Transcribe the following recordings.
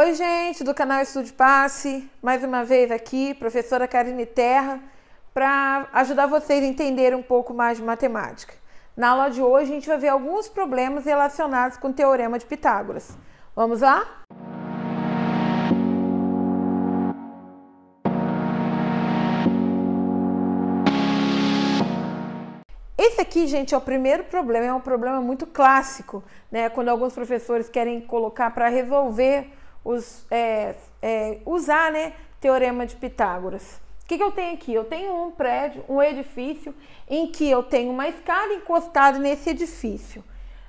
Oi, gente do canal Estude Passe, mais uma vez aqui, professora Karine Terra, para ajudar vocês a entenderem um pouco mais de matemática. Na aula de hoje, a gente vai ver alguns problemas relacionados com o Teorema de Pitágoras. Vamos lá? Esse aqui, gente, é o primeiro problema, é um problema muito clássico, né? Quando alguns professores querem colocar para resolver usar, né, Teorema de Pitágoras. O que eu tenho aqui? Eu tenho um prédio, um edifício, em que eu tenho uma escada encostada nesse edifício.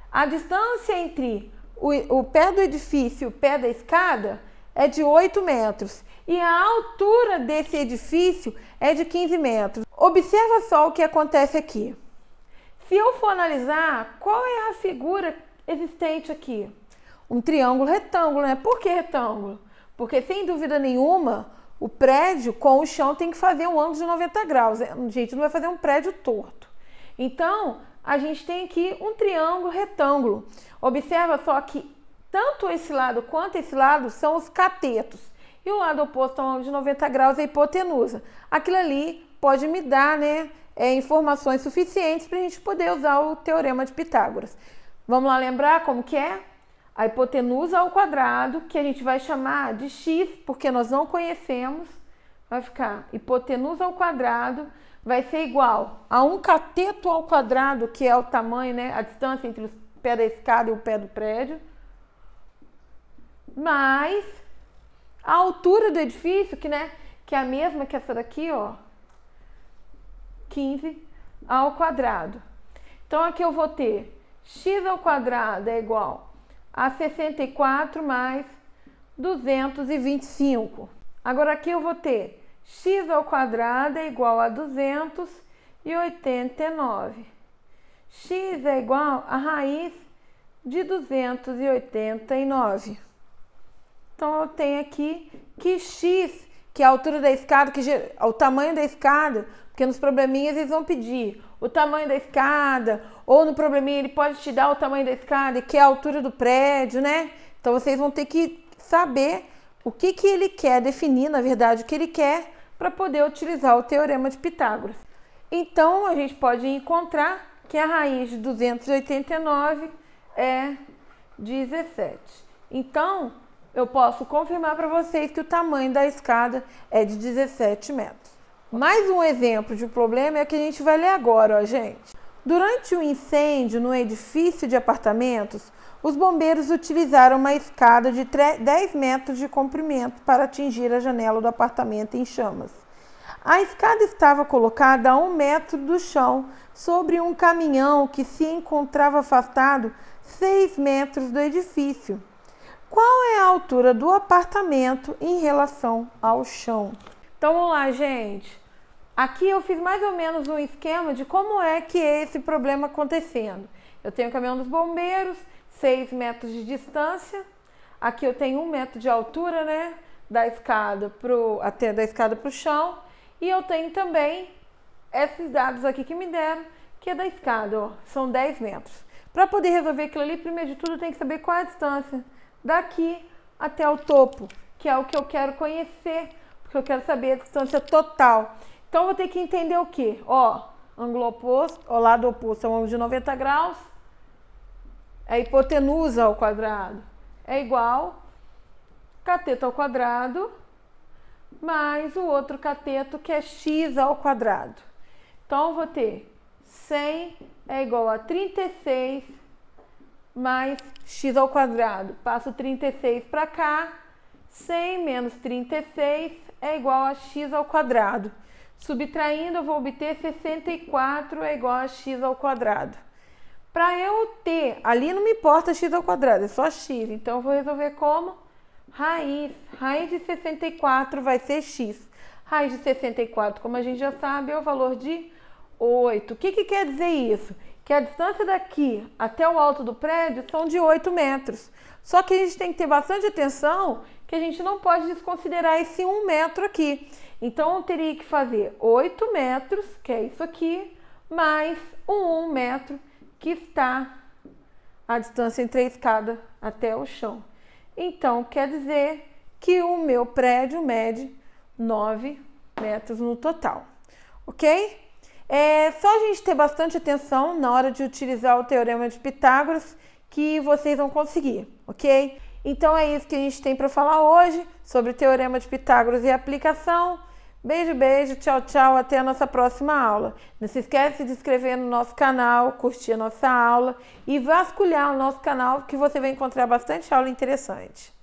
A distância entre o pé do edifício e o pé da escada é de 8 metros. E a altura desse edifício é de 15 metros. Observa só o que acontece aqui. Se eu for analisar, qual é a figura existente aqui? Um triângulo retângulo, né? Por que retângulo? Porque, sem dúvida nenhuma, o prédio com o chão tem que fazer um ângulo de 90 graus. A gente não vai fazer um prédio torto. Então, a gente tem aqui um triângulo retângulo. Observa só que tanto esse lado quanto esse lado são os catetos. E o lado oposto a um ângulo de 90 graus é a hipotenusa. Aquilo ali pode me dar, né, informações suficientes para a gente poder usar o Teorema de Pitágoras. Vamos lá lembrar como que é? A hipotenusa ao quadrado, que a gente vai chamar de x, porque nós não conhecemos, vai ficar hipotenusa ao quadrado, vai ser igual a um cateto ao quadrado, que é o tamanho, né, a distância entre o pé da escada e o pé do prédio, mais a altura do edifício, que é a mesma que essa daqui, ó, 15 ao quadrado. Então, aqui eu vou ter x ao quadrado é igual a 64 mais 225. Agora, aqui eu vou ter x ao quadrado é igual a 289. X é igual a raiz de 289. Então, eu tenho aqui que x, que é a altura da escada, que é o tamanho da escada, porque nos probleminhas eles vão pedir o tamanho da escada, ou no probleminha ele pode te dar o tamanho da escada, que é a altura do prédio, né? Então vocês vão ter que saber o que ele quer, definir, na verdade, o que ele quer para poder utilizar o Teorema de Pitágoras. Então a gente pode encontrar que a raiz de 289 é 17. Então eu posso confirmar para vocês que o tamanho da escada é de 17 metros. Mais um exemplo de problema é o que a gente vai ler agora, ó, gente. Durante um incêndio no edifício de apartamentos, os bombeiros utilizaram uma escada de 10 metros de comprimento para atingir a janela do apartamento em chamas. A escada estava colocada a 1 metro do chão, sobre um caminhão que se encontrava afastado 6 metros do edifício. Qual é a altura do apartamento em relação ao chão? Então, vamos lá, gente. Aqui eu fiz mais ou menos um esquema de como é que é esse problema acontecendo. Eu tenho o caminhão dos bombeiros, 6 metros de distância. Aqui eu tenho 1 metro de altura, né, da escada para o chão. E eu tenho também esses dados aqui que me deram, que é da escada, ó, são 10 metros. Para poder resolver aquilo ali, primeiro de tudo, tem que saber qual é a distância daqui até o topo, que é o que eu quero conhecer, porque eu quero saber a distância total. Então, eu vou ter que entender o quê? Ó, ângulo oposto, ó, lado oposto é um ângulo de 90 graus. A hipotenusa ao quadrado é igual cateto ao quadrado mais o outro cateto, que é x ao quadrado. Então, eu vou ter 100 é igual a 36 mais x ao quadrado. Passo 36 para cá. 100 menos 36 é igual a x ao quadrado. Subtraindo, eu vou obter 64 é igual a x ao quadrado. Para eu ter, ali não me importa x ao quadrado, é só x. Então, eu vou resolver como? Raiz. Raiz de 64 vai ser x. Raiz de 64, como a gente já sabe, é o valor de 8. O que quer dizer isso? Que a distância daqui até o alto do prédio são de 8 metros. Só que a gente tem que ter bastante atenção que a gente não pode desconsiderar esse 1 metro aqui. Então, eu teria que fazer 8 metros, que é isso aqui, mais um 1 metro, que está a distância entre a escada até o chão. então quer dizer que o meu prédio mede 9 metros no total, ok? É só a gente ter bastante atenção na hora de utilizar o Teorema de Pitágoras que vocês vão conseguir, ok? Então é isso que a gente tem para falar hoje sobre o Teorema de Pitágoras e a aplicação. Beijo, beijo, tchau, tchau, até a nossa próxima aula. Não se esquece de se inscrever no nosso canal, curtir a nossa aula e vasculhar o nosso canal que você vai encontrar bastante aula interessante.